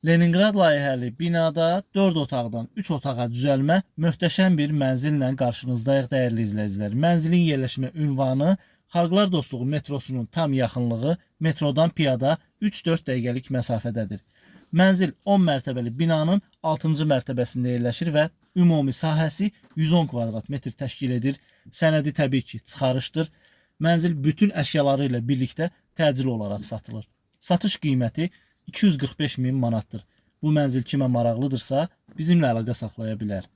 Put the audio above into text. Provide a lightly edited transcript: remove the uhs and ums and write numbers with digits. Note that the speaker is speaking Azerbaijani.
Leninqrad layihəli binada 4 otaqdan 3 otağa düzəlmə möhtəşəm bir mənzillə qarşınızdayıq dəyərli izləyicilər. Mənzilin yerləşmə ünvanı Xalqlar Dostluğu metrosunun tam yaxınlığı, metrodan piyada 3-4 dəqiqəlik məsafədədir. Mənzil 10 mərtəbəli binanın 6-cı mərtəbəsində yerləşir və ümumi sahəsi 110 kvadrat metr təşkil edir. Sənədi təbii ki, çıxarışdır. Mənzil bütün əşyaları ilə birlikdə təcili olaraq satılır. Satış qiyməti 245 min manatdır. Bu mənzil kimə maraqlıdırsa bizimlə əlaqə saxlaya bilər.